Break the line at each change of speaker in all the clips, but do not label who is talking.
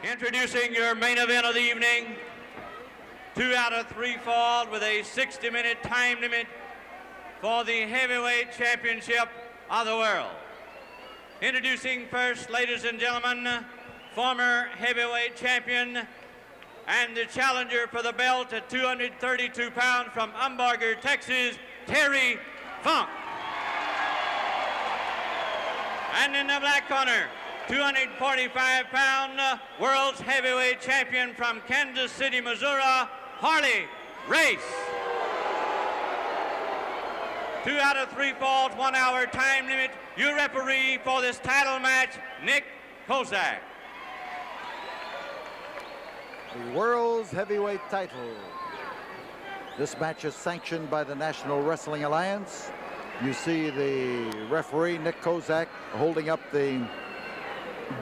Introducing your main event of the evening, 2 out of 3 fall with a 60-minute time limit for the heavyweight championship of the world. Introducing first, ladies and gentlemen, former heavyweight champion and the challenger for the belt at 232 pounds from Umbarger, Texas, Terry Funk. And in the black corner, 245-pound world's heavyweight champion from Kansas City, Missouri, Harley Race. 2 out of 3 falls, 1 hour time limit. Your referee for this title match, Nick Kozak.
The world's heavyweight title. This match is sanctioned by the National Wrestling Alliance. You see the referee, Nick Kozak, holding up the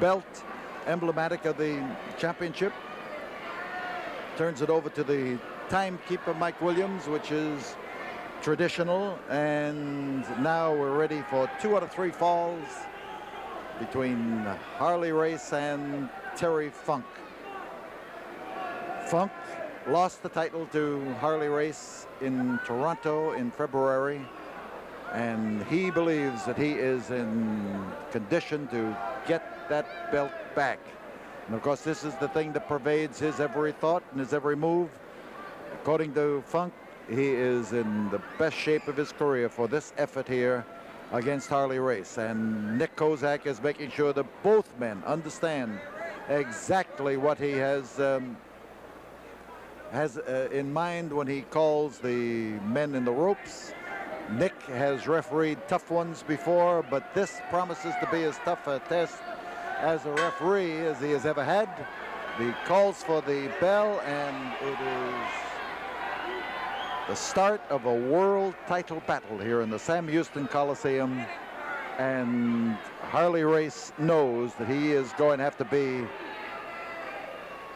belt emblematic of the championship. Turns it over to the timekeeper, Mike Williams, which is traditional. And now we're ready for 2 out of 3 falls between Harley Race and Terry Funk. Funk lost the title to Harley Race in Toronto in February, and he believes that he is in condition to get that belt back. And of course, this is the thing that pervades his every thought and his every move. According to Funk, he is in the best shape of his career for this effort here against Harley Race. And Nick Kozak is making sure that both men understand exactly what he has in mind when he calls the men in the ropes. Nick has refereed tough ones before, but this promises to be as tough a test as a referee as he has ever had. He calls for the bell, and it is the start of a world title battle here in the Sam Houston Coliseum. And Harley Race knows that he is going to have to be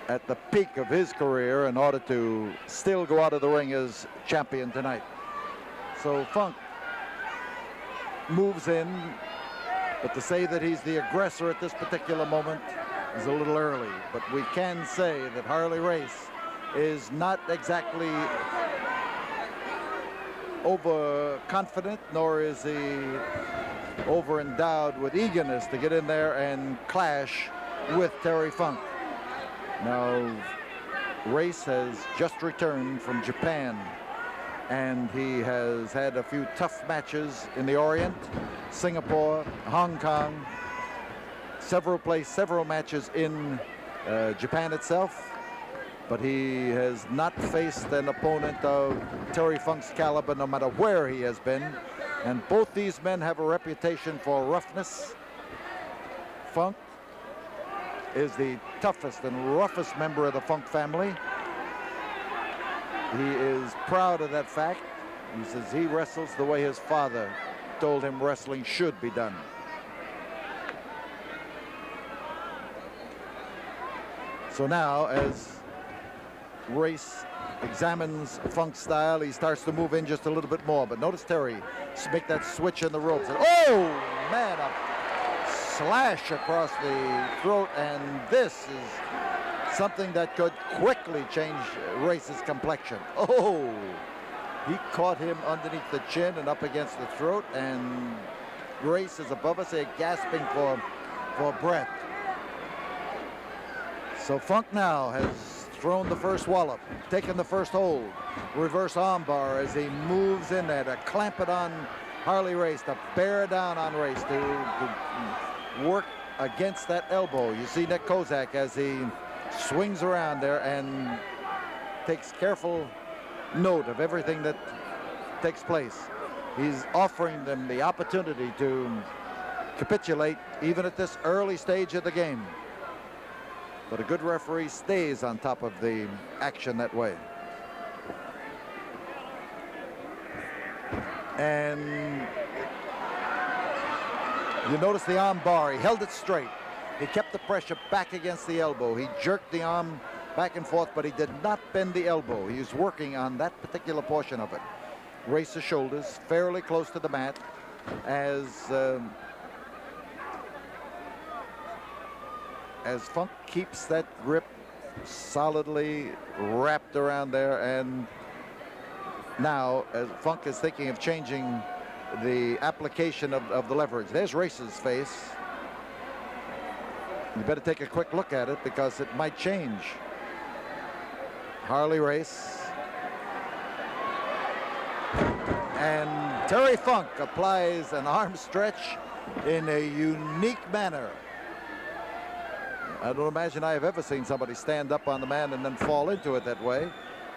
at the peak of his career in order to still go out of the ring as champion tonight. So Funk moves in, but to say that he's the aggressor at this particular moment is a little early. But we can say that Harley Race is not exactly overconfident, nor is he over-endowed with eagerness to get in there and clash with Terry Funk. Now, Race has just returned from Japan, and he has had a few tough matches in the Orient, Singapore, Hong Kong, several matches in Japan itself, but he has not faced an opponent of Terry Funk's caliber, no matter where he has been. And both these men have a reputation for roughness. Funk is the toughest and roughest member of the Funk family. He is proud of that fact. He says he wrestles the way his father told him wrestling should be done. So now, as Race examines Funk's style, he starts to move in just a little bit more. But notice Terry make that switch in the ropes. And, oh, man, a slash across the throat. And this is something that could quickly change Race's complexion. Oh, he caught him underneath the chin and up against the throat. And Race is above us here, gasping for breath. So Funk now has thrown the first wallop, taken the first hold, reverse armbar as he moves in there to clamp it on Harley Race, to bear down on Race, to work against that elbow. You see Nick Kozak as he swings around there and takes careful note of everything that takes place. He's offering them the opportunity to capitulate even at this early stage of the game. But a good referee stays on top of the action that way. And you notice the arm bar. He held it straight. He kept the pressure back against the elbow. He jerked the arm back and forth, but he did not bend the elbow. He was working on that particular portion of it. Race the shoulders fairly close to the mat as Funk keeps that grip solidly wrapped around there. And now as Funk is thinking of changing the application of the leverage. There's Race's face. You better take a quick look at it because it might change. Harley Race. And Terry Funk applies an arm stretch in a unique manner. I don't imagine I have ever seen somebody stand up on the man and then fall into it that way.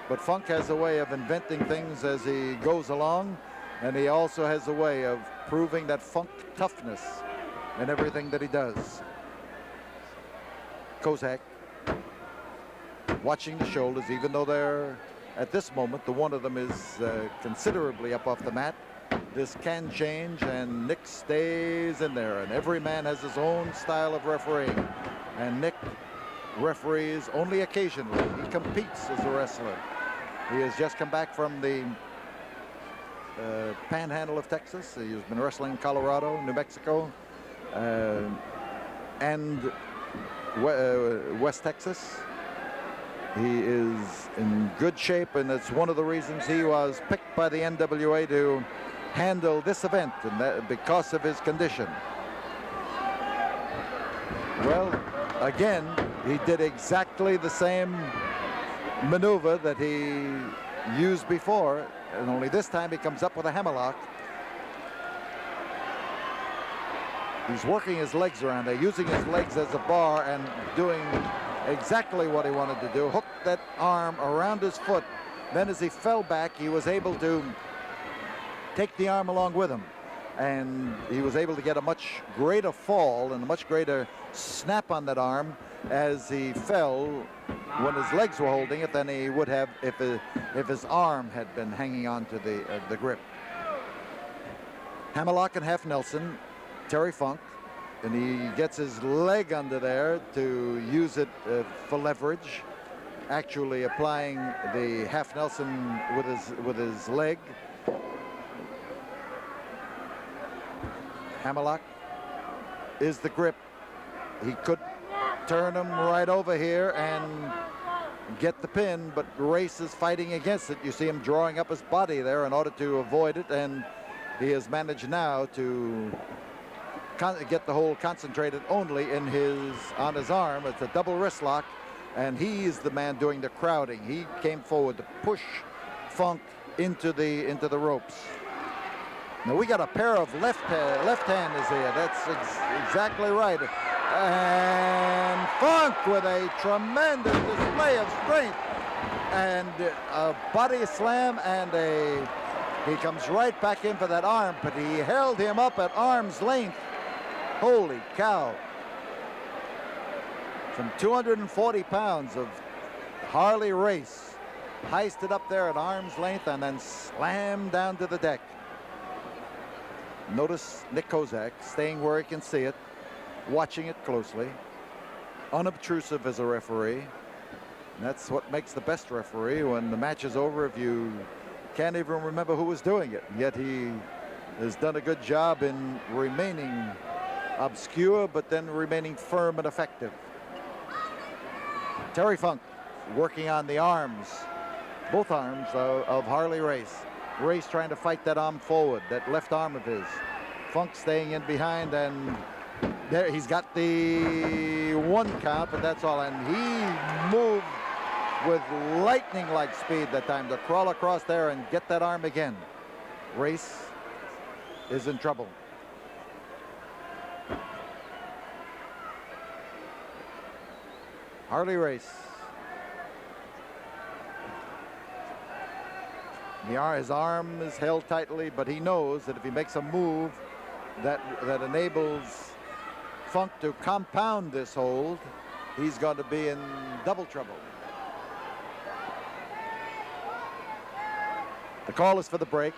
But Funk has a way of inventing things as he goes along, and he also has a way of proving that Funk toughness in everything that he does. Kozak watching the shoulders, even though they're, at this moment, the one of them is considerably up off the mat. This can change, and Nick stays in there, and every man has his own style of refereeing. And Nick referees only occasionally. He competes as a wrestler. He has just come back from the panhandle of Texas. He's been wrestling in Colorado, New Mexico, and West Texas. He is in good shape, and it's one of the reasons he was picked by the NWA to handle this event, and that because of his condition. Well, again, he did exactly the same maneuver that he used before, and only this time he comes up with a hammerlock. He's working his legs around there, using his legs as a bar and doing exactly what he wanted to do. Hooked that arm around his foot. Then as he fell back, he was able to take the arm along with him. And he was able to get a much greater fall and a much greater snap on that arm as he fell when his legs were holding it than he would have if his arm had been hanging on to the grip. Hammerlock and half Nelson, Terry Funk, and he gets his leg under there to use it for leverage, actually applying the half Nelson with his leg. Hammerlock is the grip. He could turn him right over here and get the pin, but Race is fighting against it. You see him drawing up his body there in order to avoid it, and he has managed now to get the hold concentrated only on his arm. It's a double wrist lock, and he's the man doing the crowding. He came forward to push Funk into the ropes. Now we got a pair of left-handers here. That's exactly right. And Funk with a tremendous display of strength and a body slam, and he comes right back in for that arm, but he held him up at arm's length. Holy cow. Some 240 pounds of Harley Race heisted up there at arm's length and then slammed down to the deck. Notice Nick Kozak staying where he can see it, watching it closely, unobtrusive as a referee. And that's what makes the best referee when the match is over, if you can't even remember who was doing it. Yet he has done a good job in remaining obscure, but then remaining firm and effective. Terry Funk working on the arms, both arms of Harley Race. Race trying to fight that arm forward, that left arm of his. Funk staying in behind, and there he's got the 1 count, but that's all. And he moved with lightning-like speed that time to crawl across there and get that arm again. Race is in trouble. Harley Race. His arm is held tightly, but he knows that if he makes a move that enables Funk to compound this hold, he's going to be in double trouble. The call is for the break.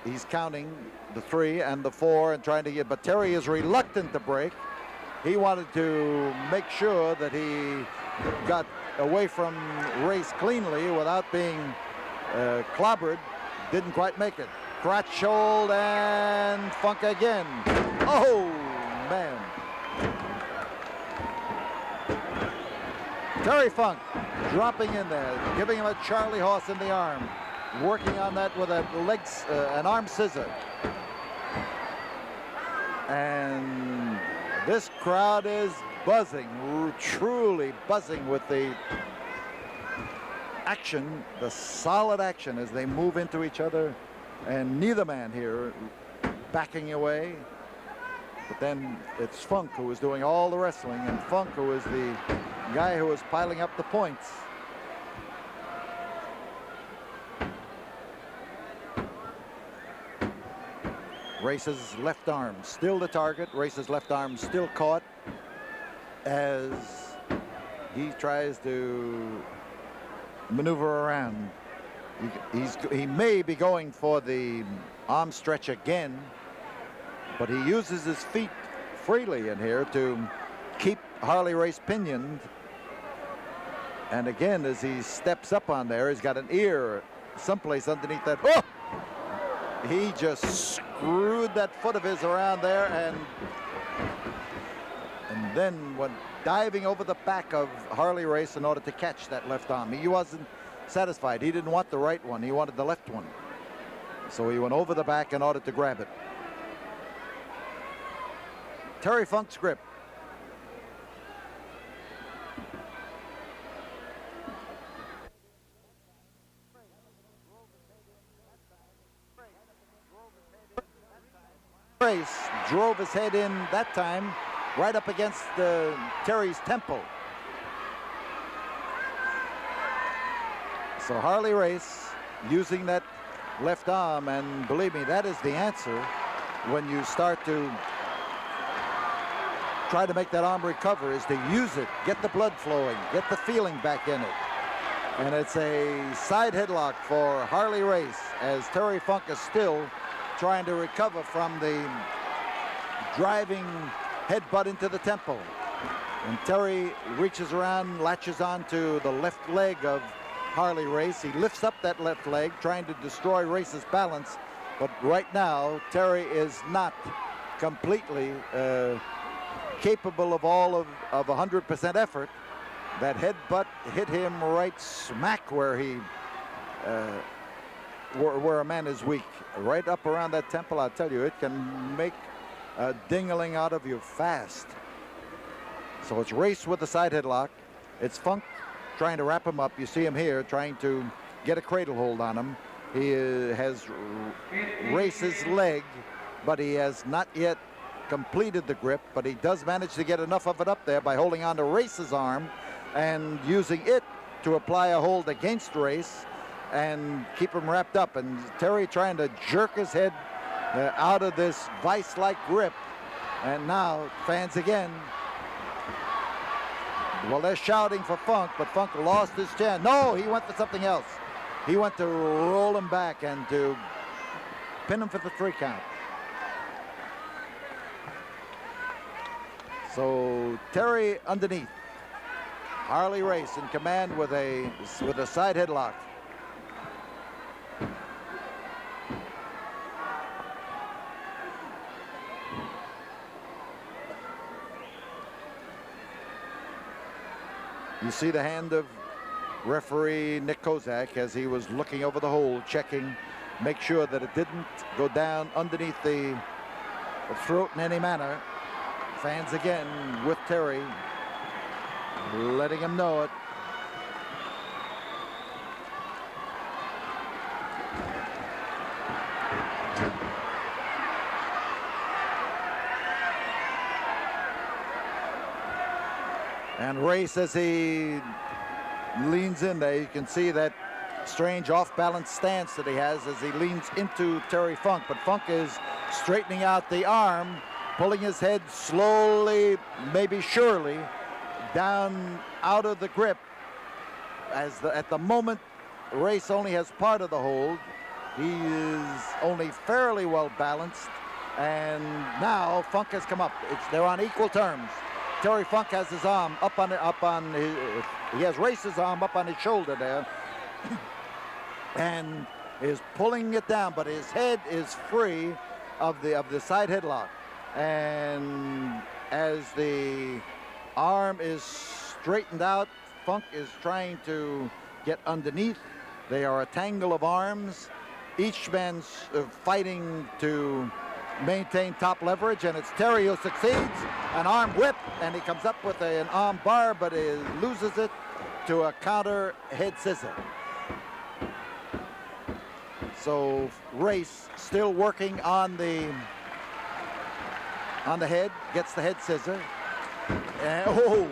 He's counting the 3 and the 4 and trying to get, but Terry is reluctant to break. He wanted to make sure that he got away from Race cleanly without being clobbered. Didn't quite make it. Crotch hold and Funk again. Oh man. Terry Funk dropping in there, giving him a Charlie horse in the arm, working on that with an arm scissor. And this crowd is buzzing, truly buzzing with the action, the solid action as they move into each other, and neither man here backing away. But then it's Funk who is doing all the wrestling, and Funk who is the guy who is piling up the points. Race's left arm still the target. Race's left arm still caught as he tries to maneuver around. He may be going for the arm stretch again, but he uses his feet freely in here to keep Harley Race pinioned. And again, as he steps up on there, he's got an ear someplace underneath that. Oh! He just screwed that foot of his around there, and then went diving over the back of Harley Race in order to catch that left arm. He wasn't satisfied. He didn't want the right one. He wanted the left one. So he went over the back in order to grab it. Terry Funk's grip. Race drove his head in that time right up against Terry's temple. So Harley Race using that left arm, and believe me, that is the answer when you start to try to make that arm recover, is to use it, get the blood flowing, get the feeling back in it. And it's a side headlock for Harley Race as Terry Funk is still trying to recover from the driving headbutt into the temple. And Terry reaches around, latches onto the left leg of Harley Race. He lifts up that left leg, trying to destroy Race's balance. But right now, Terry is not completely capable of all of 100% effort. That headbutt hit him right smack where he where a man is weak, right up around that temple. I'll tell you, it can make a ding-a-ling out of you fast. So it's Race with the side headlock. It's Funk trying to wrap him up. You see him here trying to get a cradle hold on him. He has Race's leg, but he has not yet completed the grip, but he does manage to get enough of it up there by holding on to Race's arm and using it to apply a hold against Race and keep him wrapped up. And Terry trying to jerk his head out of this vice-like grip. And now fans again. Well, they're shouting for Funk, but Funk lost his chance. No, he went for something else. He went to roll him back and to pin him for the 3 count. So Terry underneath. Harley Race in command with a side headlock. You see the hand of referee Nick Kozak as he was looking over the hole, checking, make sure that it didn't go down underneath the throat in any manner. Fans again with Terry, letting him know it. And Race, as he leans in there, you can see that strange off-balance stance that he has as he leans into Terry Funk. But Funk is straightening out the arm, pulling his head slowly, maybe surely, down out of the grip. At the moment, Race only has part of the hold. He is only fairly well balanced. And now Funk has come up. They're on equal terms. Terry Funk has his arm he has Race's arm up on his shoulder there and is pulling it down, but his head is free of the side headlock. And as the arm is straightened out, Funk is trying to get underneath. They are a tangle of arms. Each man's fighting to maintain top leverage, and it's Terry who succeeds. An arm whip, and he comes up with an arm bar, but he loses it to a counter head scissor. So Race still working on the head, gets the head scissor, and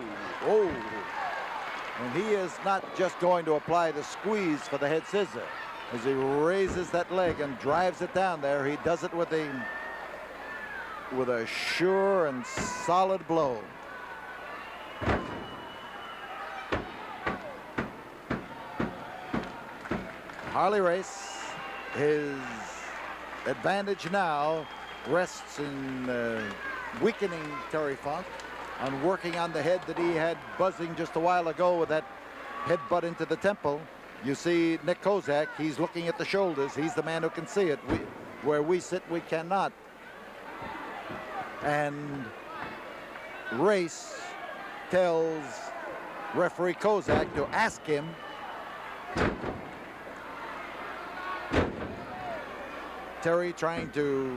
and he is not just going to apply the squeeze for the head scissor. As he raises that leg and drives it down there, he does it with a sure and solid blow. Harley Race, his advantage now rests in weakening Terry Funk, on working on the head that he had buzzing just a while ago with that headbutt into the temple. You see Nick Kozak, he's looking at the shoulders. He's the man who can see it. Where we sit, we cannot. And Race tells referee Kozak to ask him Terry trying to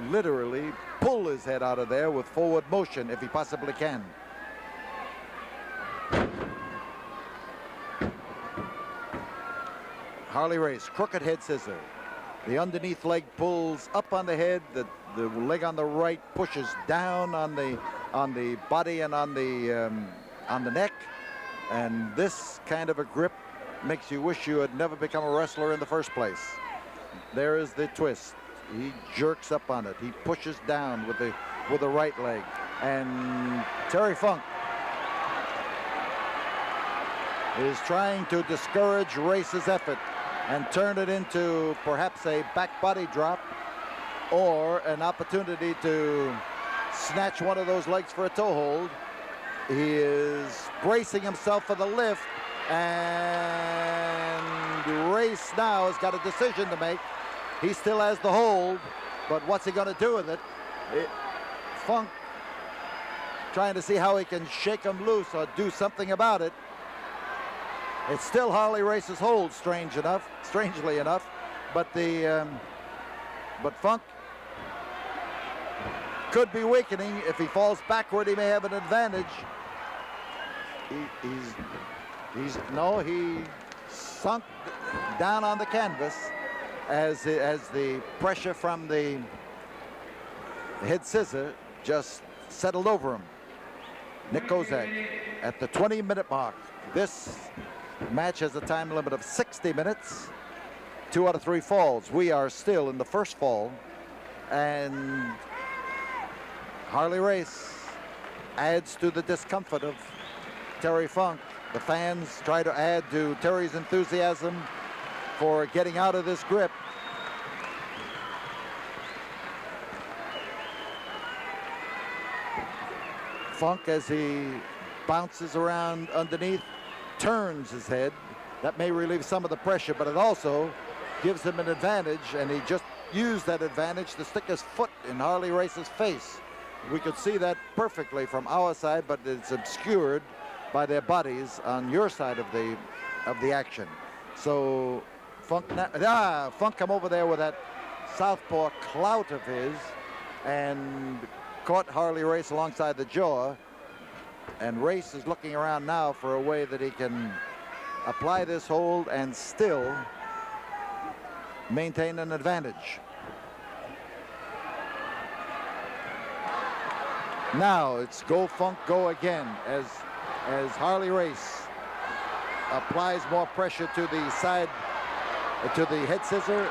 literally pull his head out of there with forward motion if he possibly can. Harley Race, crooked head scissor. The underneath leg pulls up on the head. The leg on the right pushes down on the body and on the neck. And this kind of a grip makes you wish you had never become a wrestler in the first place. There is the twist. He jerks up on it. He pushes down with the right leg. And Terry Funk is trying to discourage Race's effort and turn it into perhaps a back body drop or an opportunity to snatch one of those legs for a toe hold. He is bracing himself for the lift, and Race now has got a decision to make. He still has the hold, but what's he going to do with it? Funk trying to see how he can shake him loose or do something about it. It's still Harley Race's hold, strangely enough, but Funk could be weakening. If he falls backward, he may have an advantage. He sunk down on the canvas as the pressure from the head scissor just settled over him. Nick Kozak at the 20-minute mark. This match has a time limit of 60 minutes. 2 out of 3 falls. We are still in the first fall, and Harley Race adds to the discomfort of Terry Funk. The fans try to add to Terry's enthusiasm for getting out of this grip. Funk, as he bounces around underneath, turns his head. That may relieve some of the pressure, but it also gives him an advantage, and he just used that advantage to stick his foot in Harley Race's face. We could see that perfectly from our side, but it's obscured by their bodies on your side of the action. So Funk come over there with that southpaw clout of his and caught Harley Race alongside the jaw. And Race is looking around now for a way that he can apply this hold and still maintain an advantage. Now it's go Funk, go again as Harley Race applies more pressure to the side, to the head scissor.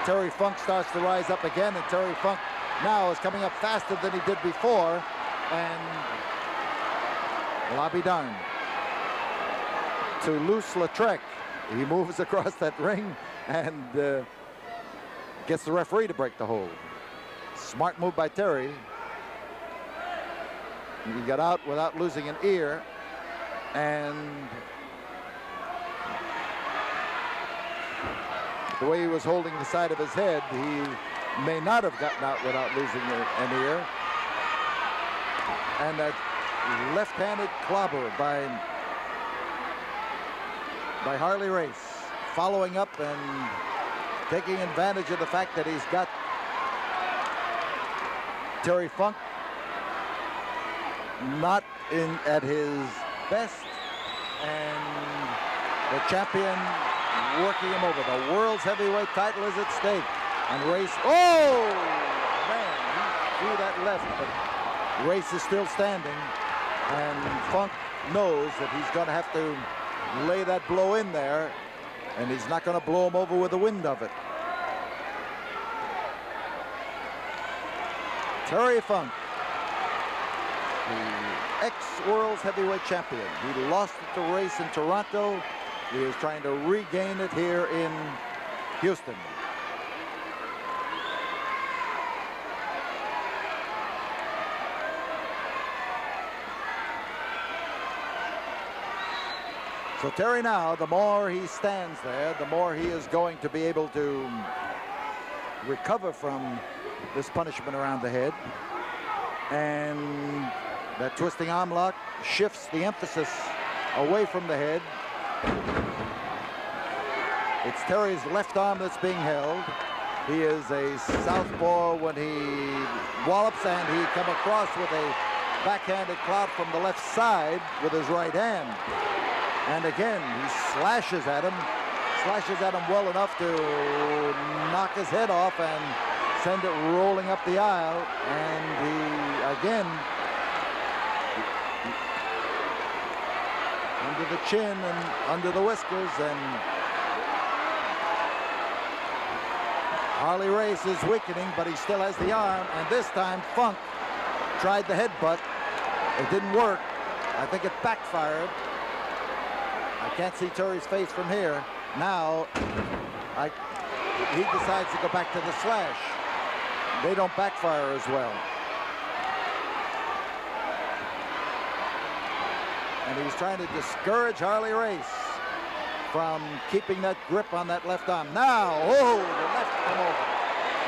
Terry Funk starts to rise up again, and Terry Funk now is coming up faster than he did before, and well, I'll be darned. To Luce-Lautrec, he moves across that ring and gets the referee to break the hold. Smart move by Terry. He got out without losing an ear, and the way he was holding the side of his head, he may not have gotten out without losing an ear. And that left-handed clobber by by Harley Race, following up and taking advantage of the fact that he's got Terry Funk not at his best, and the champion working him over. The world's heavyweight title is at stake. And Race, oh, man, he threw that left, but Race is still standing. And Funk knows that he's going to have to lay that blow in there, and he's not going to blow him over with the wind of it. Terry Funk, the ex-World's Heavyweight Champion. He lost it to Race in Toronto. He is trying to regain it here in Houston. So Terry now, the more he stands there, the more he is going to be able to recover from this punishment around the head. And that twisting arm lock shifts the emphasis away from the head. It's Terry's left arm that's being held. He is a southpaw when he wallops, and he come across with a backhanded clout from the left side with his right hand. And again, he slashes at him well enough to knock his head off and send it rolling up the aisle. And he, again, under the chin and under the whiskers, and Harley Race is weakening, but he still has the arm. And this time, Funk tried the headbutt. It didn't work. I think it backfired. I can't see Terry's face from here. Now, he decides to go back to the slash. They don't backfire as well. And he's trying to discourage Harley Race from keeping that grip on that left arm. Now, oh, the left came over.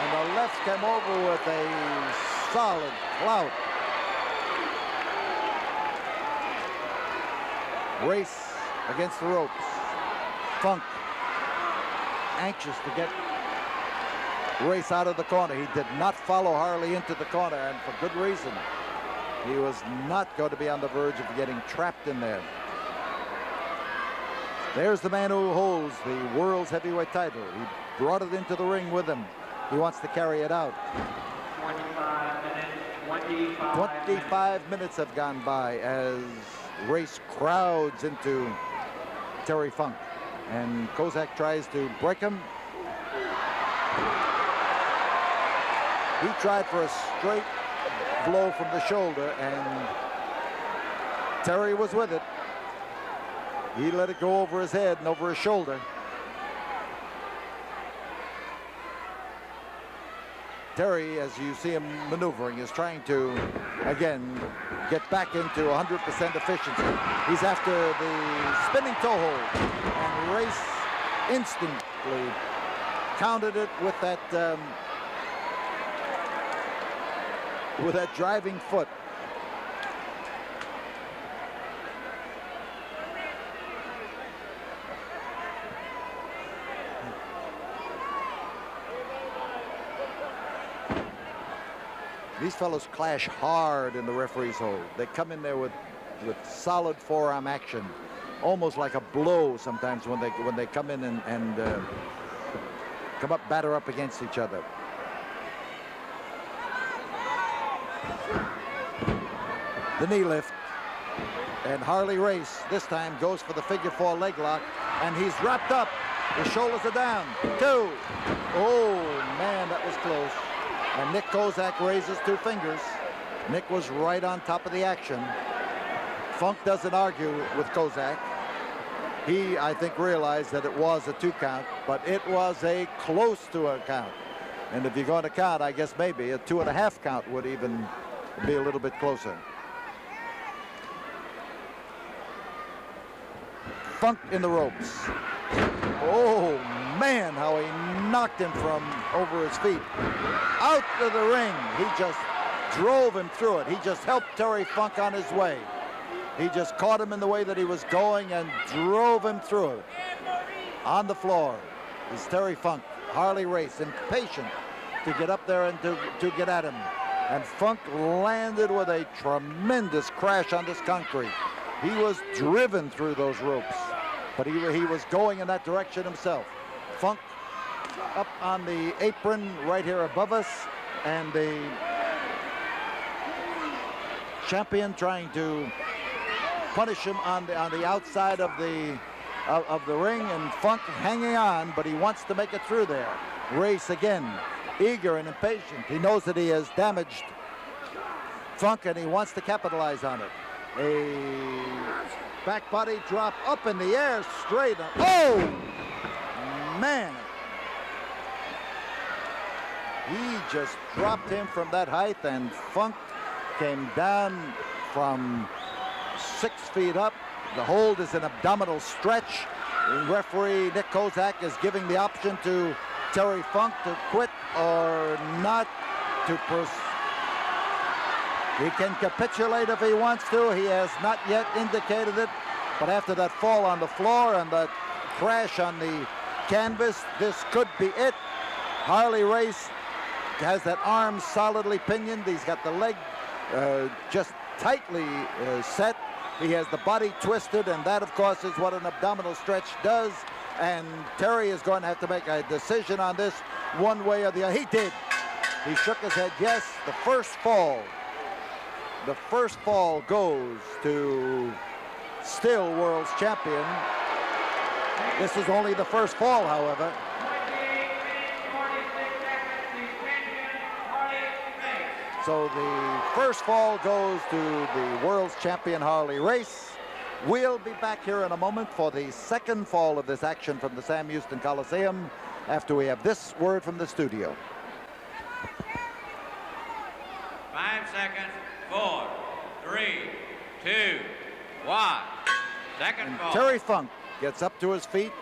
And the left came over with a solid clout. Race against the ropes. Funk anxious to get Race out of the corner. He did not follow Harley into the corner, and for good reason. He was not going to be on the verge of getting trapped in there. There's the man who holds the world's heavyweight title. He brought it into the ring with him. He wants to carry it out. 25 minutes have gone by as Race crowds into Terry Funk, and Kozak tries to break him. He tried for a straight blow from the shoulder, and Terry was with it. He let it go over his head and over his shoulder. Terry, as you see him maneuvering, is trying to, again, get back into 100% efficiency. He's after the spinning toe hold, and Race instantly countered it with that driving foot. These fellows clash hard in the referee's hold. They come in there with solid forearm action, almost like a blow sometimes when they come in and come up, batter up against each other. The knee lift, and Harley Race this time goes for the figure 4 leg lock, and he's wrapped up. His shoulders are down. 2. Oh man, that was close. And Nick Kozak raises 2 fingers. Nick was right on top of the action. Funk doesn't argue with Kozak. He, I think, realized that it was a 2 count, but it was a close to a count. And if you're going to count, I guess maybe a 2.5 count would even be a little bit closer. Funk in the ropes. Oh man, how he knocked him from over his feet. Out of the ring. He just drove him through it. He just helped Terry Funk on his way. He just caught him in the way that he was going and drove him through it. On the floor is Terry Funk. Harley Race, impatient to get up there and to get at him. And Funk landed with a tremendous crash on this concrete. He was driven through those ropes, but he was going in that direction himself. Funk up on the apron right here above us, and the champion trying to punish him on the outside of the ring, and Funk hanging on, but he wants to make it through there. Race again, eager and impatient. He knows that he has damaged Funk, and he wants to capitalize on it. A back body drop up in the air, straight up. Oh, man. He just dropped him from that height, and Funk came down from 6 feet up. The hold is an abdominal stretch. The referee Nick Kozak is giving the option to Terry Funk to quit or not to proceed. He can capitulate if he wants to. He has not yet indicated it. But after that fall on the floor and that crash on the canvas, this could be it. Harley Race has that arm solidly pinioned. He's got the leg just tightly set. He has the body twisted, and that, of course, is what an abdominal stretch does. And Terry is going to have to make a decision on this one way or the other. He did. He shook his head yes. The first fall goes to still world's champion. This is only the first fall, however. So the first fall goes to the world's champion Harley Race. We'll be back here in a moment for the second fall of this action from the Sam Houston Coliseum after we have this word from the studio.
5 seconds. 4, 3, 2, 1. Second fall.
Terry Funk gets up to his feet.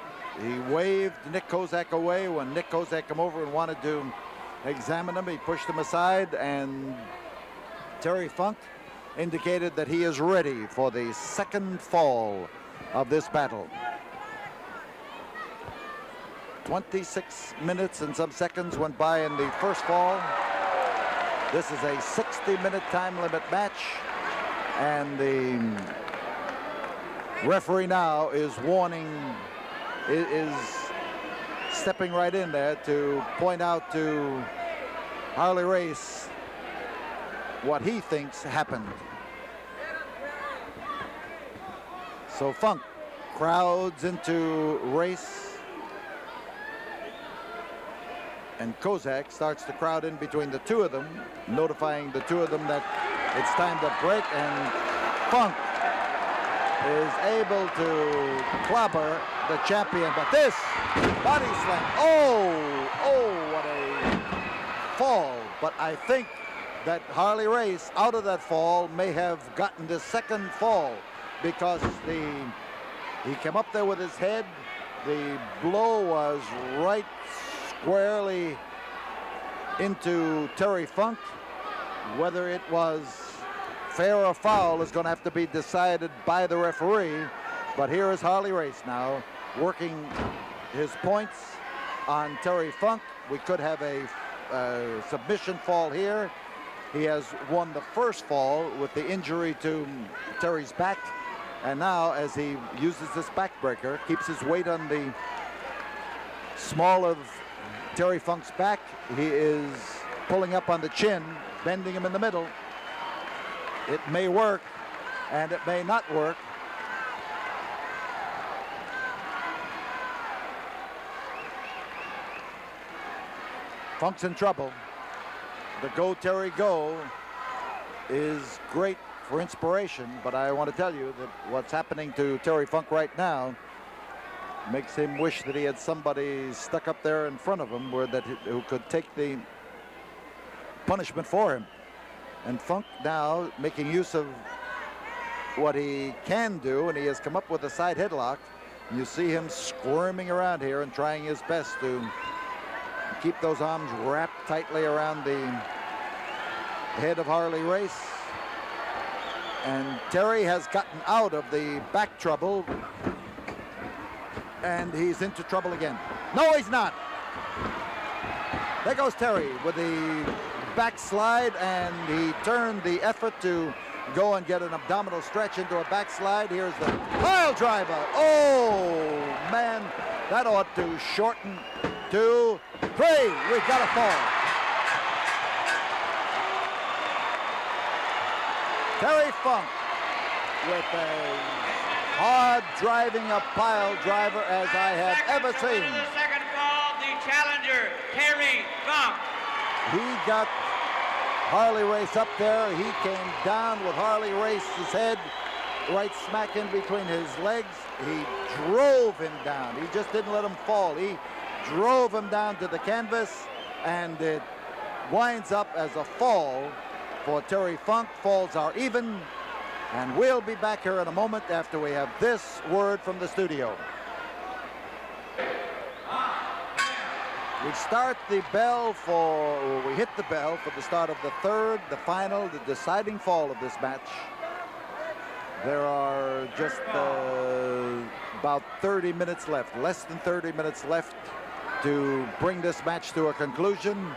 He waved Nick Kozak away when Nick Kozak came over and wanted to examine him. He pushed him aside, and Terry Funk indicated that he is ready for the second fall of this battle. 26 minutes and some seconds went by in the first fall. This is a 60-minute time limit match, and the referee now is stepping right in there to point out to Harley Race what he thinks happened. So Funk crowds into Race, and Kozak starts to crowd in between the two of them, notifying the two of them that it's time to break, and Funk is able to clobber the champion, but this body slam, oh, what a fall. But I think that Harley Race, out of that fall, may have gotten the second fall, because he came up there with his head. The blow was right squarely into Terry Funk. Whether it was fair or foul is going to have to be decided by the referee. But here is Harley Race now working his points on Terry Funk. We could have a submission fall here. He has won the first fall with the injury to Terry's back. And now, as he uses this backbreaker, keeps his weight on the small of Terry Funk's back, he is pulling up on the chin, bending him in the middle. It may work, and it may not work. Funk's in trouble. The Go Terry Go is great for inspiration, but I want to tell you that what's happening to Terry Funk right now makes him wish that he had somebody stuck up there in front of him who could take the punishment for him. And Funk now making use of what he can do, and he has come up with a side headlock. And you see him squirming around here and trying his best to keep those arms wrapped tightly around the head of Harley Race. And Terry has gotten out of the back trouble. And he's into trouble again. No, he's not. There goes Terry with the backslide, and he turned the effort to go and get an abdominal stretch into a backslide. Here's the pile driver. Oh, man, that ought to shorten. 2, 3, we've got a fall. Terry Funk with a hard driving a pile driver as I have ever seen.
The second fall, the challenger, Terry Funk.
He got Harley Race up there. He came down with Harley Race's head right smack in between his legs. He drove him down. He just didn't let him fall. He drove him down to the canvas, and it winds up as a fall for Terry Funk. Falls are even, and we'll be back here in a moment after we have this word from the studio. We start the bell we hit the bell for the start of the third, the final, the deciding fall of this match. There are just about 30 minutes left, less than 30 minutes left to bring this match to a conclusion.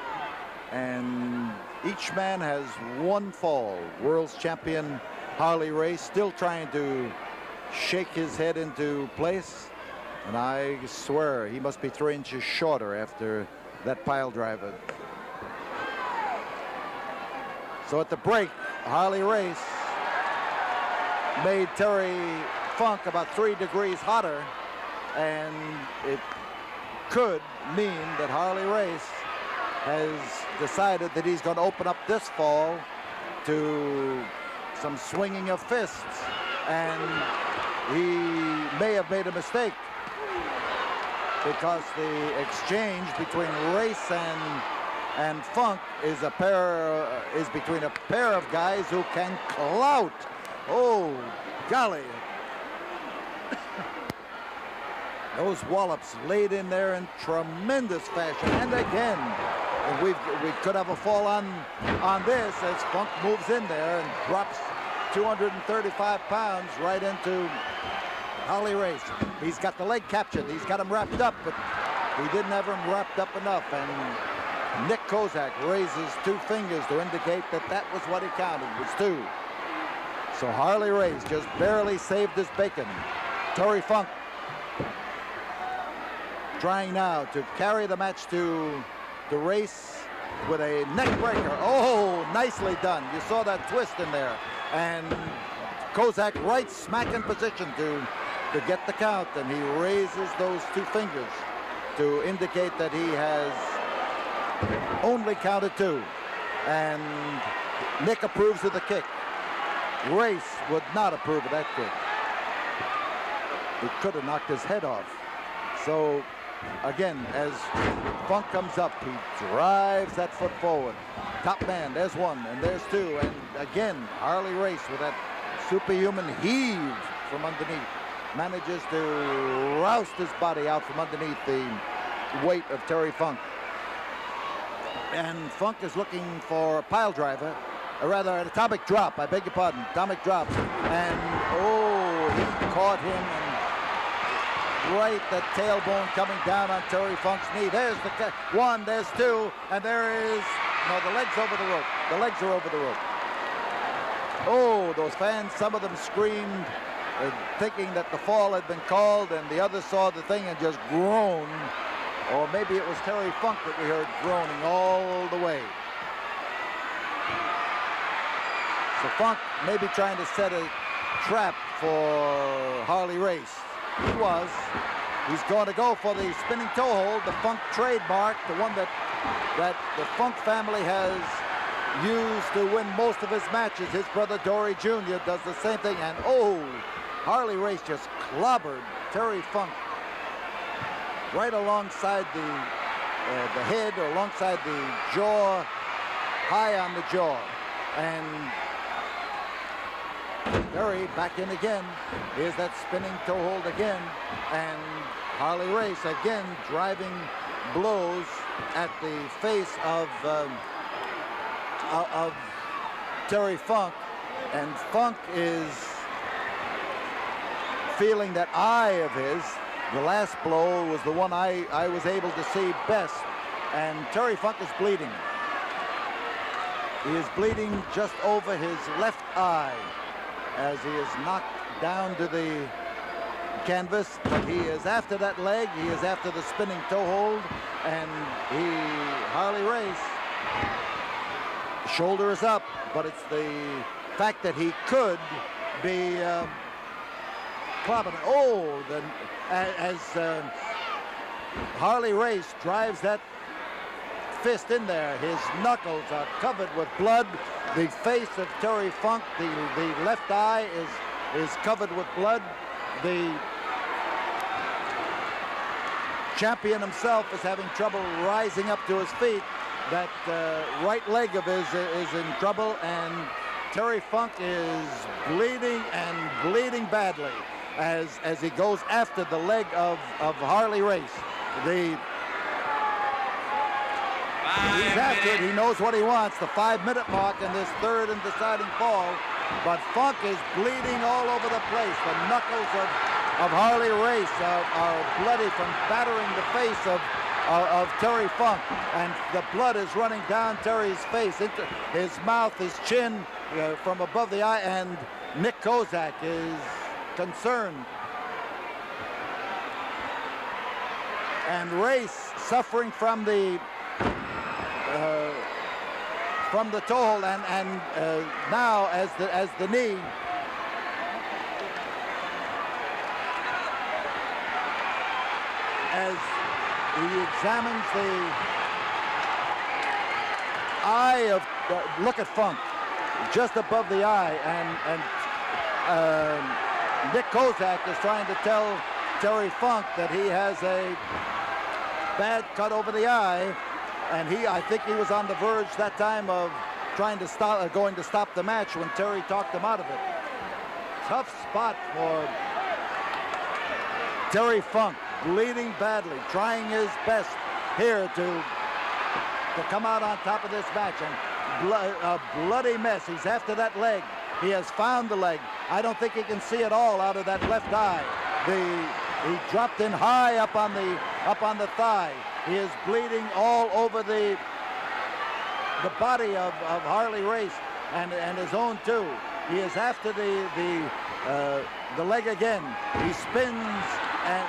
And each man has one fall. World's champion Harley Race still trying to shake his head into place. And I swear he must be 3 inches shorter after that pile driver. So at the break, Harley Race made Terry Funk about 3 degrees hotter, and it could mean that Harley Race has decided that he's going to open up this fall to some swinging of fists, and he may have made a mistake, because the exchange between Race and Funk is between a pair of guys who can clout. Oh, golly. Those wallops laid in there in tremendous fashion. And again, we could have a fall on this as Funk moves in there and drops 235 pounds right into Harley Race. He's got the leg captured. He's got him wrapped up, but he didn't have him wrapped up enough. And Nick Kozak raises 2 fingers to indicate that that was what he counted, was 2. So Harley Race just barely saved his bacon. Terry Funk trying now to carry the match to the Race with a neck breaker. Oh, nicely done. You saw that twist in there. And Kozak right smack in position to get the count, and he raises those 2 fingers to indicate that he has only counted 2. And Nick approves of the kick. Race would not approve of that kick. It could have knocked his head off. So again, as Funk comes up, he drives that foot forward. Top man, there's 1 and there's 2, and again Harley Race with that superhuman heave from underneath manages to roust his body out from underneath the weight of Terry Funk. And Funk is looking for a pile driver, or rather an atomic drop, I beg your pardon, atomic drop. And oh, he caught him, and right, the tailbone coming down on Terry Funk's knee. There's the 1, there's 2, and there is, no, the legs over the rope. The legs are over the rope. Oh, those fans, some of them screamed, thinking that the fall had been called, and the others saw the thing and just groaned. Or maybe it was Terry Funk that we heard groaning all the way. So Funk may be trying to set a trap for Harley Race. He was. He's going to go for the spinning toe hold, the Funk trademark, the one that the Funk family has used to win most of his matches. His brother Dory Jr. does the same thing, and oh, Harley Race just clobbered Terry Funk right alongside the head, or alongside the jaw, high on the jaw. And Terry back in again. Here's that spinning toe hold again, and Harley Race again driving blows at the face of Terry Funk. And Funk is feeling that eye of his. The last blow was the one I was able to see best. And Terry Funk is bleeding. He is bleeding just over his left eye as he is knocked down to the canvas. But he is after that leg. He is after the spinning toe hold. And Harley Race, shoulder is up. But it's the fact that he could be clobbing. Oh, as Harley Race drives that fist in there, his knuckles are covered with blood. The face of Terry Funk, the left eye is covered with blood. The champion himself is having trouble rising up to his feet. That right leg of his is in trouble, and Terry Funk is bleeding and bleeding badly as he goes after the leg of Harley Race. He's after it. He knows what he wants. The 5-minute mark in this third and deciding fall. But Funk is bleeding all over the place. The knuckles of Harley Race are bloody from battering the face of Terry Funk. And the blood is running down Terry's face, into his mouth, his chin, from above the eye. And Nick Kozak is concerned. And Race suffering from the toe hold, and now as the knee as he examines the eye of look at Funk just above the eye, and Nick Kozak is trying to tell Terry Funk that he has a bad cut over the eye. And I think he was on the verge that time of going to stop the match when Terry talked him out of it. Tough spot for Terry Funk, bleeding badly, trying his best here to come out on top of this match. And a bloody mess. He's after that leg. He has found the leg. I don't think he can see it all out of that left eye. He dropped in high up on the thigh. He is bleeding all over the body of Harley Race and his own too. He is after the leg again. He spins, and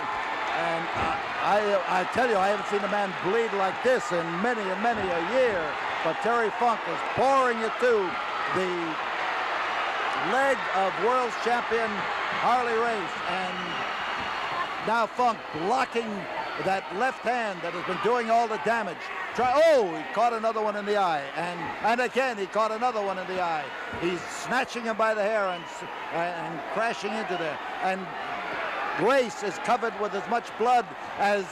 I tell you, I haven't seen a man bleed like this in many and many a year. But Terry Funk is pouring it to the leg of world's champion Harley Race, and now Funk blocking that left hand that has been doing all the damage. He caught another one in the eye, and again he caught another one in the eye. He's snatching him by the hair and crashing into there. And Race is covered with as much blood as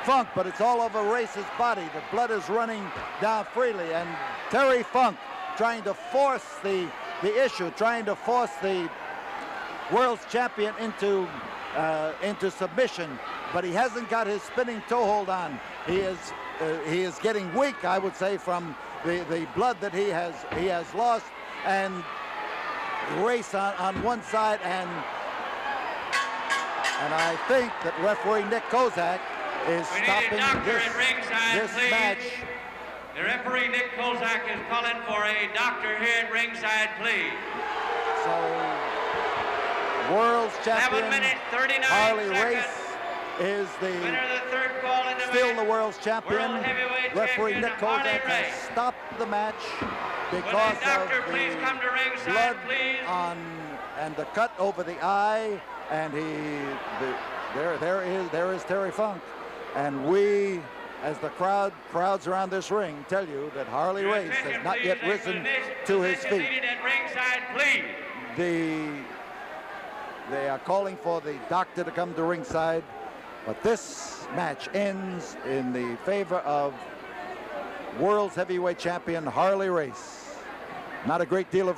Funk, but it's all over Race's body. The blood is running down freely, and Terry Funk trying to force the issue, trying to force the world's champion into submission, but he hasn't got his spinning toe hold on. He is getting weak, I would say, from the blood that he has lost. And Race on one side, and I think that referee Nick Kozak is stopping this match.
The referee Nick Kozak is calling for a doctor here at ringside, please.
So, world's champion
7 minutes, 39
Harley
seconds.
Race is
Winner of the third call in the
still
match.
the world's champion.
World heavyweight
Referee
champion
Nick Kozak
Harley
has
Race.
stopped the match
Will
because
the doctor
of
please
the
come to ringside,
blood
please?
and the cut over the eye, and there is Terry Funk, and we, as the crowds around this ring, tell you that Harley
Your
Race
attention,
has not
please,
yet
and
risen
position
to his feet.
needed at ringside, please.
They are calling for the doctor to come to ringside, but this match ends in the favor of world's heavyweight champion Harley Race. Not a great deal of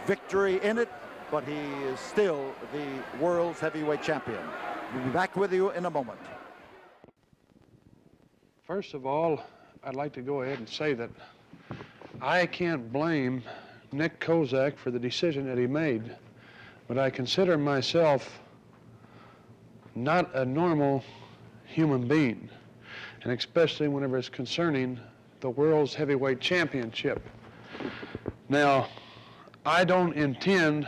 victory in it, but he is still the world's heavyweight champion. We'll be back with you in a moment.
First of all, I'd like to go ahead and say that I can't blame Nick Kozak for the decision that he made, but I consider myself not a normal human being, and especially whenever it's concerning the World's Heavyweight Championship. Now, I don't intend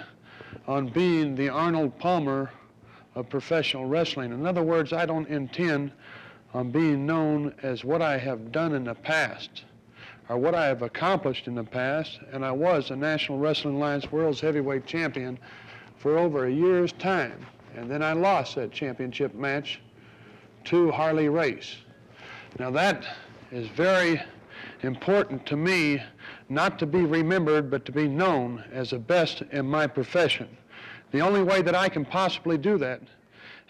on being the Arnold Palmer of professional wrestling. In other words, I don't intend on being known as what I have done in the past or what I have accomplished in the past, and I was a National Wrestling Alliance World's Heavyweight Champion for over a year's time, and then I lost that championship match to Harley Race. Now that is very important to me, not to be remembered, but to be known as the best in my profession. The only way that I can possibly do that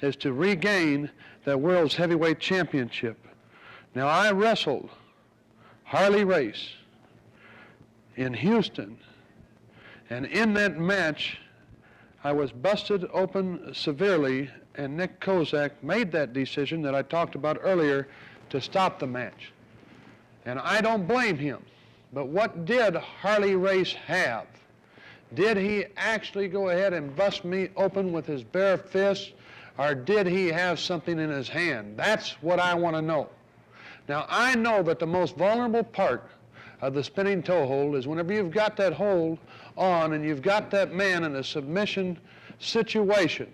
is to regain that World's Heavyweight Championship. Now, I wrestled Harley Race in Houston, and in that match, I was busted open severely, and Nick Kozak made that decision that I talked about earlier to stop the match. And I don't blame him, but what did Harley Race have? Did he actually go ahead and bust me open with his bare fist, or did he have something in his hand? That's what I want to know. Now, I know that the most vulnerable part of the spinning toe hold is whenever you've got that hold on and you've got that man in a submission situation,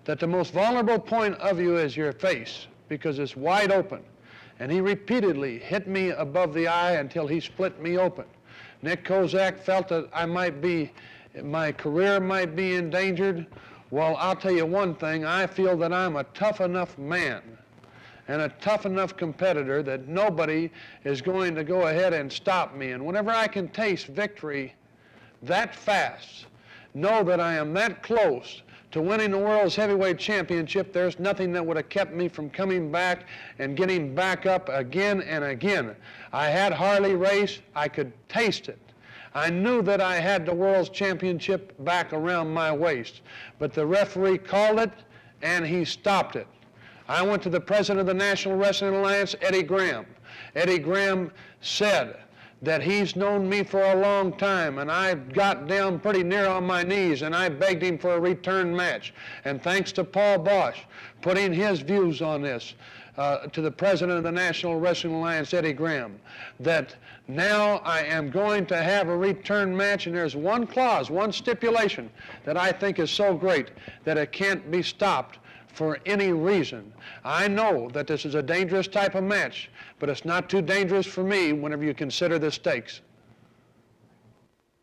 that the most vulnerable point of you is your face because it's wide open. And he repeatedly hit me above the eye until he split me open. Nick Kozak felt that my career might be endangered. Well, I'll tell you one thing, I feel that I'm a tough enough man and a tough enough competitor that nobody is going to go ahead and stop me. And whenever I can taste victory that fast, know that I am that close to winning the World's Heavyweight Championship, there's nothing that would have kept me from coming back and getting back up again and again. I had Harley Race, I could taste it. I knew that I had the World's Championship back around my waist, but the referee called it and he stopped it. I went to the president of the National Wrestling Alliance, Eddie Graham. Eddie Graham said that he's known me for a long time, and I got down pretty near on my knees and I begged him for a return match. And thanks to Paul Bosch putting his views on this to the president of the National Wrestling Alliance, Eddie Graham, that now I am going to have a return match, and there's one clause, one stipulation that I think is so great that it can't be stopped for any reason. I know that this is a dangerous type of match, but it's not too dangerous for me whenever you consider the stakes.